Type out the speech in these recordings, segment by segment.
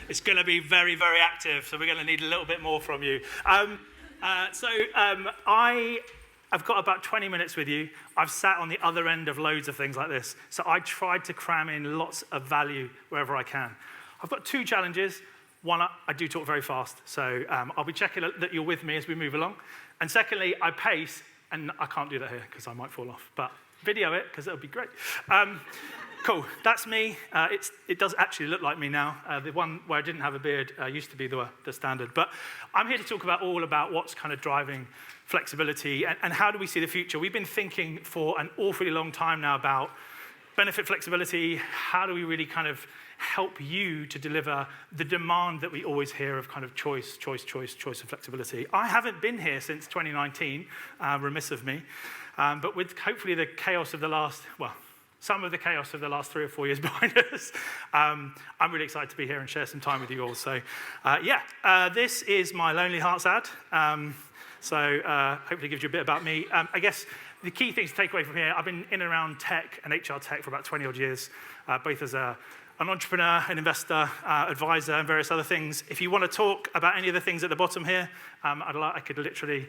It's going to be very, very active, so we're going to need a little bit more from you. I've got about 20 minutes with you. I've sat on the other end of loads of things like this, so I tried to cram in lots of value wherever I can. I've got two challenges. One, I do talk very fast, so I'll be checking that you're with me as we move along. And secondly, I pace, and I can't do that here because I might fall off, but video it because it'll be great. Cool, that's me. It does actually look like me now. The one where I didn't have a beard used to be the standard. But I'm here to talk all about what's kind of driving flexibility and how do we see the future. We've been thinking for an awfully long time now about benefit flexibility. How do we really kind of help you to deliver the demand that we always hear of kind of choice and flexibility. I haven't been here since 2019, remiss of me, but with hopefully the chaos of the last, some of the chaos of the last 3 or 4 years behind us, I'm really excited to be here and share some time with you all. So this is my Lonely Hearts ad. Hopefully it gives you a bit about me. I guess the key things to take away from here, I've been in and around tech and HR tech for about 20 odd years, both as an entrepreneur, an investor, advisor, and various other things. If you want to talk about any of the things at the bottom here, I could literally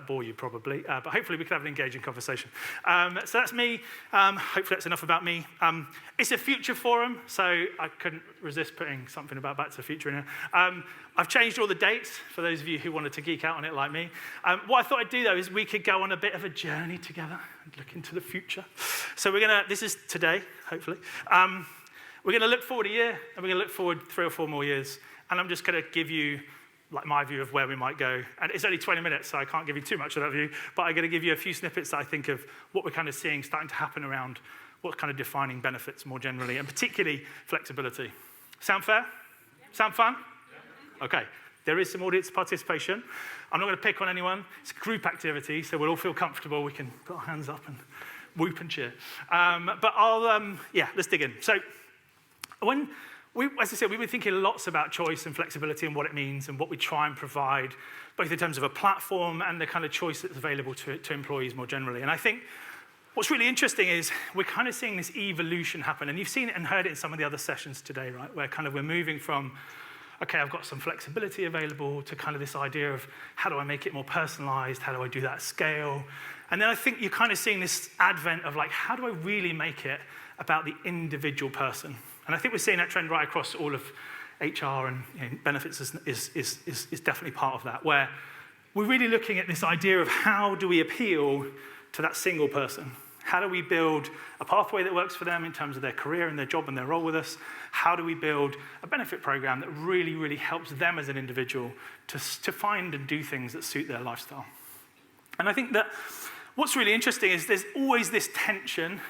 bore you probably, but hopefully we could have an engaging conversation. So that's me. Hopefully that's enough about me. It's a future forum, so I couldn't resist putting something about Back to the Future in here. I've changed all the dates for those of you who wanted to geek out on it like me. What I thought I'd do though is we could go on a bit of a journey together and look into the future. So this is today, hopefully. We're going to look forward a year, and we're going to look forward 3 or 4 more years. And I'm just going to give you my view of where we might go. And it's only 20 minutes, so I can't give you too much of that view. But I'm going to give you a few snippets that I think of what we're kind of seeing starting to happen around what's kind of defining benefits more generally, and particularly flexibility. Sound fair? Yeah. Sound fun? Yeah. Okay. There is some audience participation. I'm not going to pick on anyone. It's a group activity, so we'll all feel comfortable. We can put our hands up and whoop and cheer. Let's dig in. So, as I said, we've been thinking lots about choice and flexibility and what it means and what we try and provide, both in terms of a platform and the kind of choice that's available to employees more generally. And I think what's really interesting is we're kind of seeing this evolution happen. And you've seen it and heard it in some of the other sessions today, right? Where kind of we're moving from, okay, I've got some flexibility available to kind of this idea of how do I make it more personalized? How do I do that at scale? And then I think you're kind of seeing this advent of like, how do I really make it about the individual person? And I think we're seeing that trend right across all of HR, and benefits is definitely part of that, where we're really looking at this idea of how do we appeal to that single person? How do we build a pathway that works for them in terms of their career and their job and their role with us? How do we build a benefit program that really, really helps them as an individual to find and do things that suit their lifestyle? And I think that what's really interesting is there's always this tension.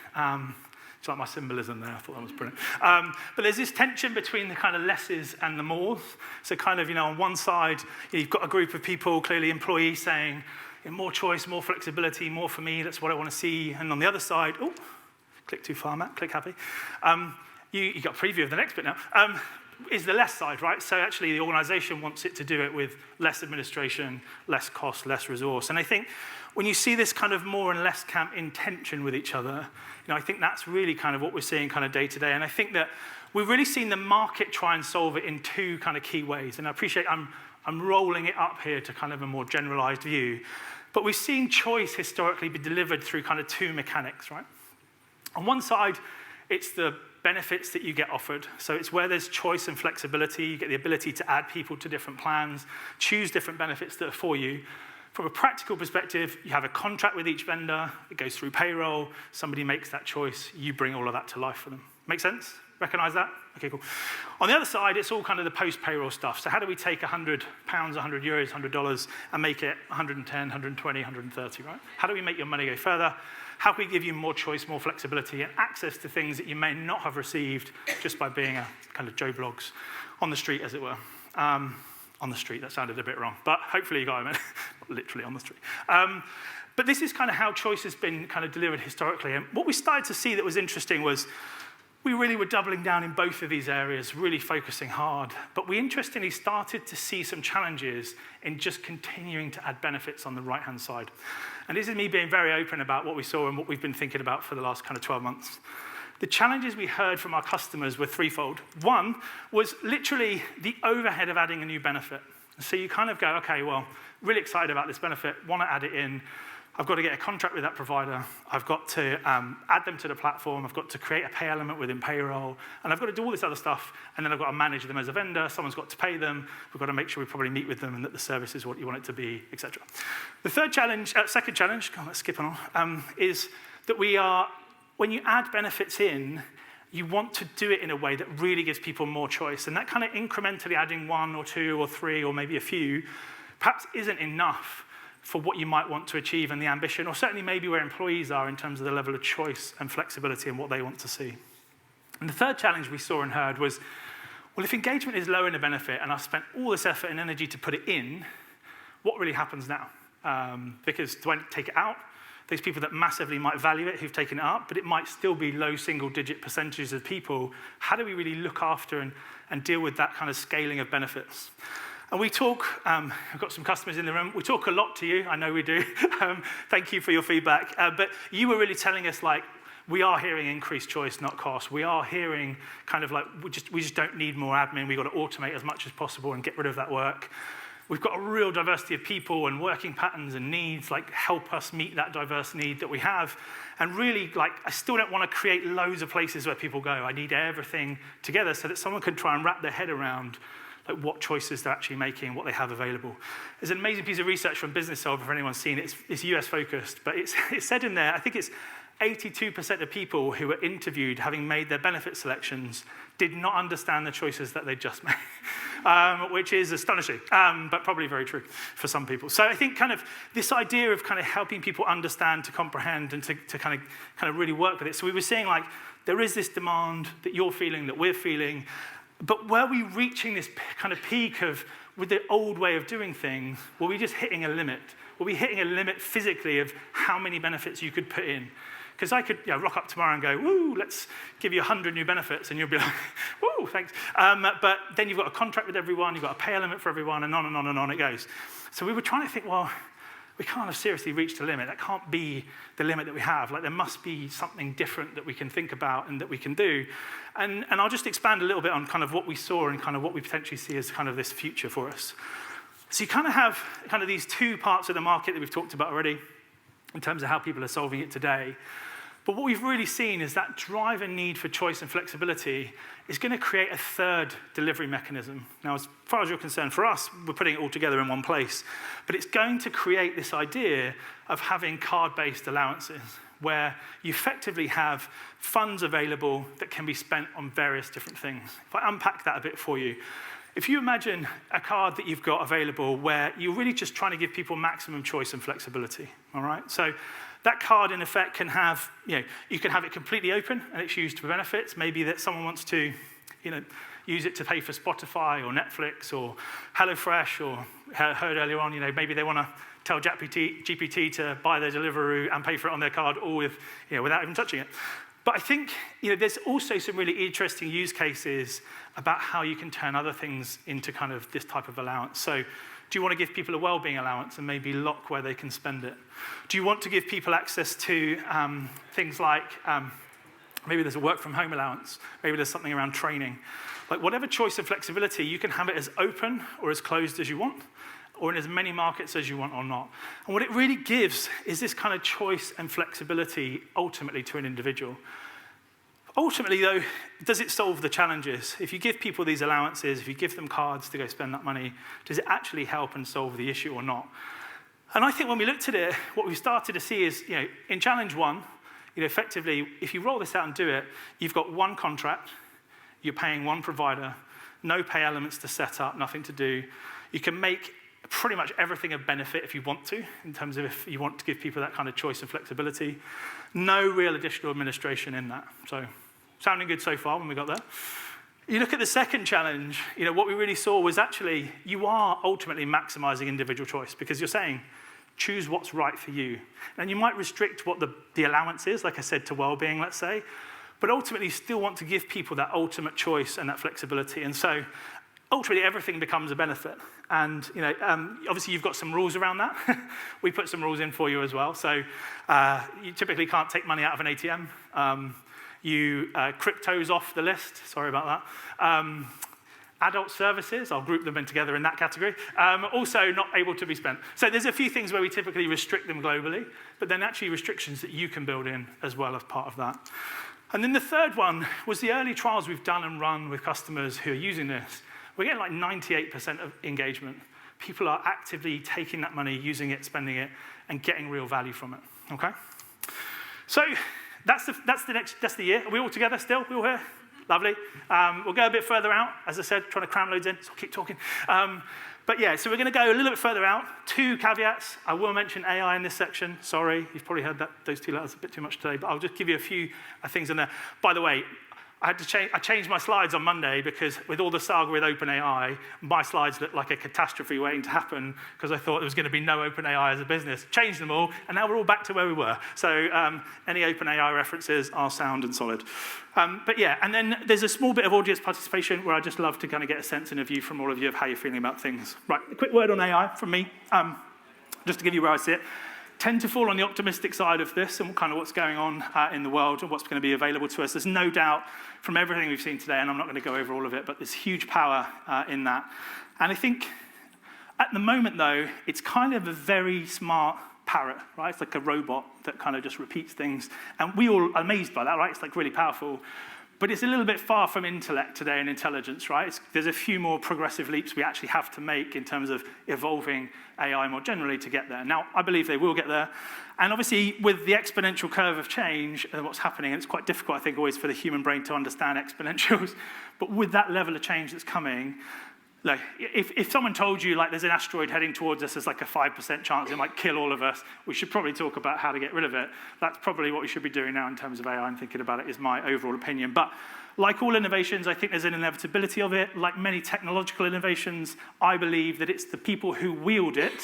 It's like my symbolism there, I thought that was brilliant. But there's this tension between the kind of lesses and the mores. So kind of, on one side, you've got a group of people, clearly employees, saying, more choice, more flexibility, more for me, that's what I want to see. And on the other side, click too far, Matt, click happy. You got a preview of the next bit now, is the less side, right? So actually the organization wants it to do it with less administration, less cost, less resource. And I think when you see this kind of more and less camp in tension with each other, I think that's really kind of what we're seeing kind of day to day. And I think that we've really seen the market try and solve it in 2 kind of key ways. And I appreciate I'm rolling it up here to kind of a more generalized view. But we've seen choice historically be delivered through kind of 2 mechanics, right? On one side, it's the benefits that you get offered. So it's where there's choice and flexibility. You get the ability to add people to different plans, choose different benefits that are for you. From a practical perspective, you have a contract with each vendor. It goes through payroll. Somebody makes that choice. You bring all of that to life for them. Make sense? Recognize that? Okay, cool. On the other side, it's all kind of the post-payroll stuff. So how do we take £100, £100, $100, and make it 110, 120, 130, right? How do we make your money go further? How can we give you more choice, more flexibility, and access to things that you may not have received just by being a kind of Joe Blogs on the street, as it were? On the street, that sounded a bit wrong, but hopefully you got it, not literally on the street. But this is kind of how choice has been kind of delivered historically. And what we started to see that was interesting was we really were doubling down in both of these areas, really focusing hard. But we interestingly started to see some challenges in just continuing to add benefits on the right-hand side. And this is me being very open about what we saw and what we've been thinking about for the last kind of 12 months. the challenges we heard from our customers were threefold. One was literally the overhead of adding a new benefit. So you kind of go, okay, well, really excited about this benefit, want to add it in. I've got to get a contract with that provider. I've got to add them to the platform. I've got to create a pay element within payroll. And I've got to do all this other stuff. And then I've got to manage them as a vendor. Someone's got to pay them. We've got to make sure we probably meet with them and that the service is what you want it to be, etc. The second challenge, let's skip on, is that when you add benefits in, you want to do it in a way that really gives people more choice. And that kind of incrementally adding 1 or 2 or 3 or maybe a few perhaps isn't enough for what you might want to achieve and the ambition, or certainly maybe where employees are in terms of the level of choice and flexibility and what they want to see. And the third challenge we saw and heard was, well, if engagement is low in a benefit and I've spent all this effort and energy to put it in, what really happens now? Because do I take it out? Those people that massively might value it, who've taken it up, but it might still be low single-digit percentages of people. How do we really look after and deal with that kind of scaling of benefits? And we talk, I've got some customers in the room, we talk a lot to you, I know we do. Thank you for your feedback. But you were really telling us, like, we are hearing increased choice, not cost. We are hearing kind of like, we just don't need more admin. We've got to automate as much as possible and get rid of that work. We've got a real diversity of people and working patterns and needs, like, help us meet that diverse need that we have. And really, like, I still don't want to create loads of places where people go. I need everything together so that someone can try and wrap their head around like what choices they're actually making, what they have available. There's an amazing piece of research from Business Solver, if anyone's seen it. It's US focused, but it's said in there, I think it's 82% of people who were interviewed having made their benefit selections did not understand the choices that they just made, which is astonishing, but probably very true for some people. So I think kind of this idea of kind of helping people understand, to comprehend, and to kind of really work with it. So we were saying, like, there is this demand that you're feeling, that we're feeling, but were we reaching this kind of peak of, with the old way of doing things, were we just hitting a limit? Were we hitting a limit physically of how many benefits you could put in? Because I could rock up tomorrow and go, woo, let's give you 100 new benefits, and you'll be like, woo, thanks. But then you've got a contract with everyone, you've got a pay element for everyone, and on and on and on it goes. So we were trying to think, well, we can't have seriously reached a limit. That can't be the limit that we have. Like, there must be something different that we can think about and that we can do. And I'll just expand a little bit on kind of what we saw and kind of what we potentially see as kind of this future for us. So you kind of have kind of these two parts of the market that we've talked about already in terms of how people are solving it today. But what we've really seen is that drive and need for choice and flexibility is going to create a third delivery mechanism. Now, as far as you're concerned, for us, we're putting it all together in one place. But it's going to create this idea of having card-based allowances, where you effectively have funds available that can be spent on various different things. If I unpack that a bit for you, if you imagine a card that you've got available where you're really just trying to give people maximum choice and flexibility, all right? So that card, in effect, can have, you can have it completely open and it's used for benefits. Maybe that someone wants to, use it to pay for Spotify or Netflix or HelloFresh, or heard earlier on, maybe they want to tell GPT to buy their Deliveroo and pay for it on their card, all with, without even touching it. But I think, there's also some really interesting use cases about how you can turn other things into kind of this type of allowance. So, do you want to give people a well-being allowance and maybe lock where they can spend it? Do you want to give people access to things like, maybe there's a work-from-home allowance, maybe there's something around training. Like, whatever choice of flexibility, you can have it as open or as closed as you want, or in as many markets as you want or not. And what it really gives is this kind of choice and flexibility ultimately to an individual. Ultimately, though, does it solve the challenges? If you give people these allowances, if you give them cards to go spend that money, does it actually help and solve the issue or not? And I think when we looked at it, what we started to see is, in challenge one, effectively, if you roll this out and do it, you've got one contract, you're paying one provider, no pay elements to set up, nothing to do. You can make pretty much everything a benefit if you want to, in terms of if you want to give people that kind of choice and flexibility. No real additional administration in that. So, sounding good so far when we got there. You look at the second challenge, what we really saw was actually you are ultimately maximizing individual choice, because you're saying, choose what's right for you. And you might restrict what the allowance is, like I said, to well-being, let's say, but ultimately you still want to give people that ultimate choice and that flexibility. And so ultimately everything becomes a benefit. And obviously you've got some rules around that. We put some rules in for you as well. So you typically can't take money out of an ATM. Crypto's off the list, sorry about that. Adult services, I'll group them in together in that category, also not able to be spent. So there's a few things where we typically restrict them globally, but then actually restrictions that you can build in as well as part of that. And then the third one was the early trials we've done and run with customers who are using this. We're getting like 98% of engagement. People are actively taking that money, using it, spending it, and getting real value from it, okay? So that's the year. Are we all together still? We all here? Lovely. We'll go a bit further out. As I said, trying to cram loads in, so I'll keep talking. But yeah, so we're going to go a little bit further out. 2 caveats. I will mention AI in this section. Sorry, you've probably heard those 2 letters a bit too much today, but I'll just give you a few things in there. By the way, I changed my slides on Monday because with all the saga with OpenAI, my slides looked like a catastrophe waiting to happen because I thought there was going to be no OpenAI as a business. Changed them all, and now we're all back to where we were. So any OpenAI references are sound and solid. But yeah, and then there's a small bit of audience participation where I just love to kind of get a sense and a view from all of you of how you're feeling about things. Right, a quick word on AI from me, just to give you where I sit. Tend to fall on the optimistic side of this and kind of what's going on in the world and what's going to be available to us. There's no doubt from everything we've seen today, and I'm not going to go over all of it, but there's huge power in that. And I think at the moment, though, it's kind of a very smart parrot, right? It's like a robot that kind of just repeats things. And we all are amazed by that, right? It's like really powerful. But it's a little bit far from intellect today and intelligence, right? There's a few more progressive leaps we actually have to make in terms of evolving AI more generally to get there. Now, I believe they will get there. And obviously, with the exponential curve of change and what's happening, and it's quite difficult, I think, always for the human brain to understand exponentials, but with that level of change that's coming, like, if someone told you like there's an asteroid heading towards us, there's like a 5% chance it might kill all of us, we should probably talk about how to get rid of it. That's probably what we should be doing now in terms of AI and thinking about it, is my overall opinion. But like all innovations, I think there's an inevitability of it. Like many technological innovations, I believe that it's the people who wield it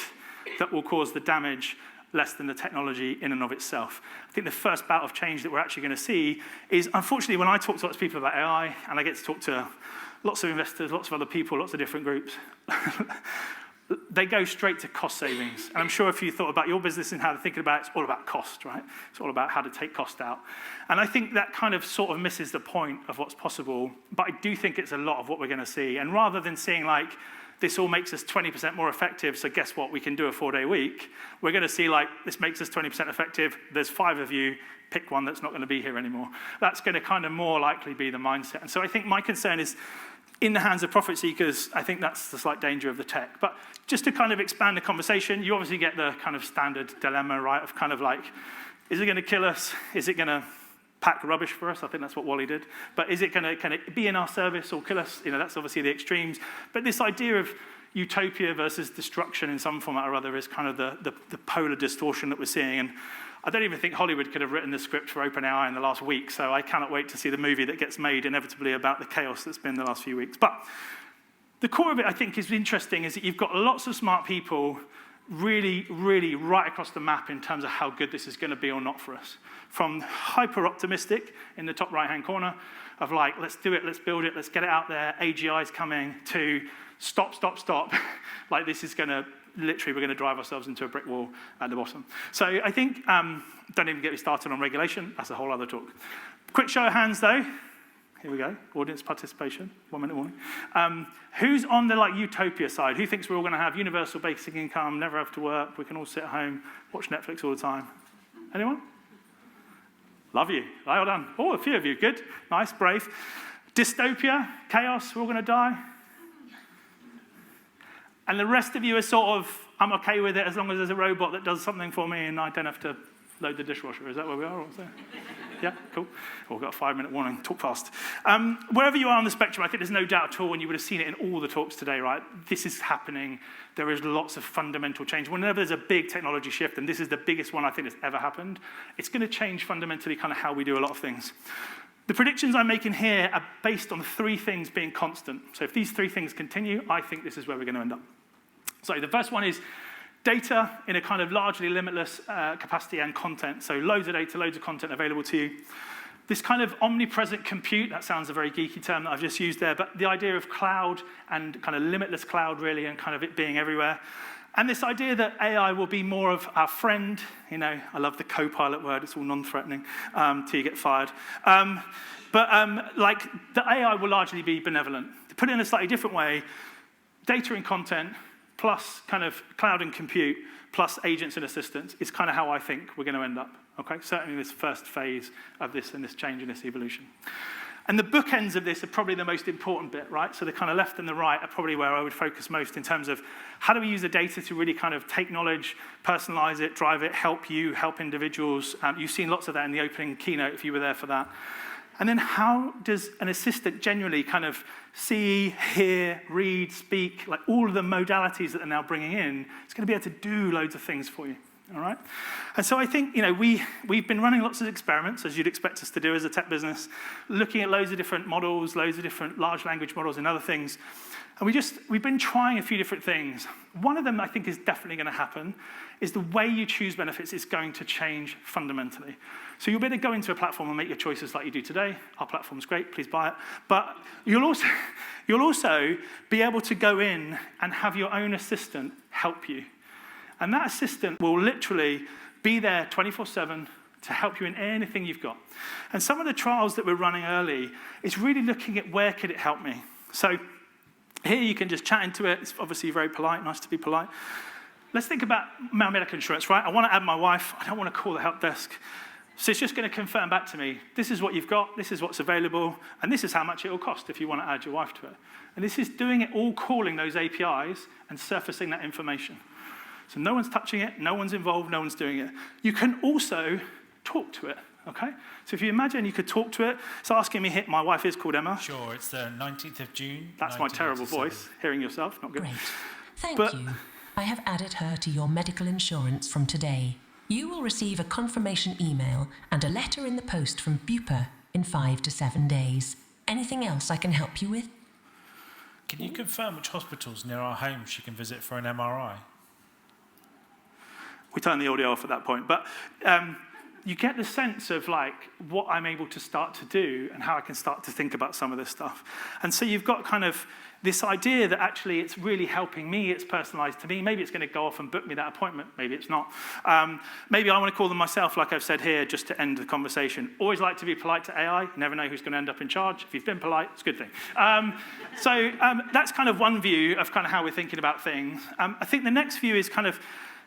that will cause the damage less than the technology in and of itself. I think the first bout of change that we're actually going to see is, unfortunately, when I talk to lots of people about AI, and I get to talk to lots of investors, lots of other people, lots of different groups, they go straight to cost savings. And I'm sure if you thought about your business and how to think about it, it's all about cost, right? It's all about how to take cost out. And I think that kind of sort of misses the point of what's possible, but I do think it's a lot of what we're going to see. And rather than seeing like, this all makes us 20% more effective, so guess what, we can do a 4-day week, we're going to see like, this makes us 20% effective, there's 5 of you, pick one that's not going to be here anymore. That's going to kind of more likely be the mindset. And so I think my concern is, in the hands of profit seekers, I think that's the slight danger of the tech. But just to kind of expand the conversation, you obviously get the kind of standard dilemma, right, of kind of like, is it going to kill us? Is it going to pack rubbish for us? I think that's what Wally did. But is it going to kind of be in our service or kill us? You know, that's obviously the extremes. But this idea of utopia versus destruction in some format or other is kind of the polar distortion that we're seeing. And I don't even think Hollywood could have written the script for OpenAI in the last week, so I cannot wait to see the movie that gets made inevitably about the chaos that's been the last few weeks. But the core of it, I think, is interesting, is that you've got lots of smart people really, really right across the map in terms of how good this is going to be or not for us. From hyper-optimistic in the top right-hand corner of like, let's do it, let's build it, let's get it out there, AGI's coming, to stop, like this is going to, literally, we're going to drive ourselves into a brick wall at the bottom. So I think, don't even get me started on regulation. That's a whole other talk. Quick show of hands, though. Here we go. Audience participation. 1 minute warning. Who's on the like utopia side? Who thinks we're all going to have universal basic income, never have to work, we can all sit at home, watch Netflix all the time? Anyone? Love you. Well done. Oh, a few of you. Good. Nice. Brave. Dystopia. Chaos. We're all going to die. And the rest of you are sort of, I'm okay with it as long as there's a robot that does something for me and I don't have to load the dishwasher. Is that where we are? Or is that? Yeah, cool. We've got a 5-minute warning. Talk fast. Wherever you are on the spectrum, I think there's no doubt at all, and you would have seen it in all the talks today, right? This is happening. There is lots of fundamental change. Whenever there's a big technology shift, and this is the biggest one I think that's ever happened, it's going to change fundamentally kind of how we do a lot of things. The predictions I'm making here are based on 3 things being constant. So if these 3 things continue, I think this is where we're going to end up. So the first one is data in a kind of largely limitless capacity and content. So loads of data, loads of content available to you. This kind of omnipresent compute, that sounds a very geeky term that I've just used there, but the idea of cloud and kind of limitless cloud really and kind of it being everywhere. And this idea that AI will be more of our friend, I love the co-pilot word, it's all non-threatening, till you get fired. Like the AI will largely be benevolent. To put it in a slightly different way, data and content plus kind of cloud and compute plus agents and assistants is kind of how I think we're going to end up. Okay, certainly this first phase of this and this change and this evolution. And the bookends of this are probably the most important bit, right? So the kind of left and the right are probably where I would focus most in terms of how do we use the data to really kind of take knowledge, personalize it, drive it, help you, help individuals. You've seen lots of that in the opening keynote if you were there for that. And then how does an assistant generally kind of see, hear, read, speak, like all of the modalities that they're now bringing in, it's going to be able to do loads of things for you. All right? And so I think, we've been running lots of experiments, as you'd expect us to do as a tech business, looking at loads of different models, loads of different large language models and other things. And we've been trying a few different things. One of them I think is definitely going to happen is the way you choose benefits is going to change fundamentally. So you'll be able to go into a platform and make your choices like you do today. Our platform's great, please buy it. But you'll also be able to go in and have your own assistant help you. And that assistant will literally be there 24/7 to help you in anything you've got. And some of the trials that we're running early is really looking at where could it help me. So here you can just chat into it. It's obviously very polite, nice to be polite. Let's think about my medical insurance, right? I want to add my wife. I don't want to call the help desk. So it's just going to confirm back to me, this is what you've got, this is what's available, and this is how much it will cost if you want to add your wife to it. And this is doing it all, calling those APIs and surfacing that information. So no one's touching it, no one's involved, no one's doing it. You can also talk to it, okay? So if you imagine you could talk to it, it's asking me, my wife is called Emma. Sure, it's the 19th of June. That's my terrible voice, hearing yourself, not good. Great, thank you. I have added her to your medical insurance from today. You will receive a confirmation email and a letter in the post from Bupa in 5 to 7 days. Anything else I can help you with? Can you confirm which hospitals near our home she can visit for an MRI? We turn the audio off at that point, but you get the sense of like what I'm able to start to do and how I can start to think about some of this stuff. And so you've got kind of this idea that actually it's really helping me, it's personalized to me. Maybe it's going to go off and book me that appointment. Maybe it's not. Maybe I want to call them myself, like I've said here, just to end the conversation. Always like to be polite to AI. You never know who's going to end up in charge. If you've been polite, it's a good thing. So that's kind of one view of kind of how we're thinking about things. I think the next view is kind of,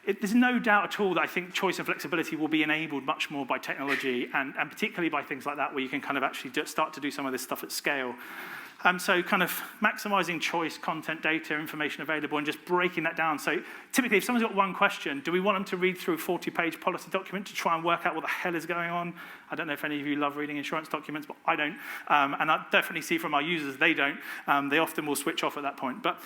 there's no doubt at all that I think choice and flexibility will be enabled much more by technology and particularly by things like that where you can kind of actually start to do some of this stuff at scale. So kind of maximizing choice, content, data, information available, and just breaking that down. So typically, if someone's got one question, do we want them to read through a 40-page policy document to try and work out what the hell is going on? I don't know if any of you love reading insurance documents, but I don't. And I definitely see from our users, they don't. They often will switch off at that point. But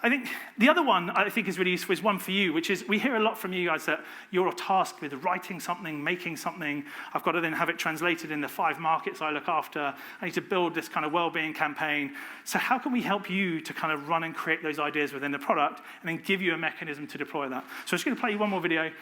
I think the other one I think is really useful is one for you, which is we hear a lot from you guys that you're tasked with writing something, making something. I've got to then have it translated in the 5 markets I look after. I need to build this kind of well-being campaign. So how can we help you to kind of run and create those ideas within the product and then give you a mechanism to deploy that? So I'm just going to play you one more video.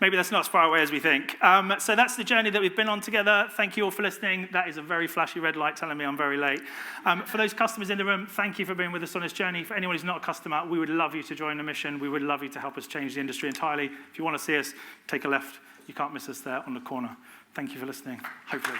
maybe that's not as far away as we think. So that's the journey that we've been on together. Thank you all for listening. That is a very flashy red light telling me I'm very late. For those customers in the room, thank you for being with us on this journey. For anyone who's not a customer, we would love you to join the mission. We would love you to help us change the industry entirely. If you want to see us, take a left. You can't miss us there on the corner. Thank you for listening. Hopefully,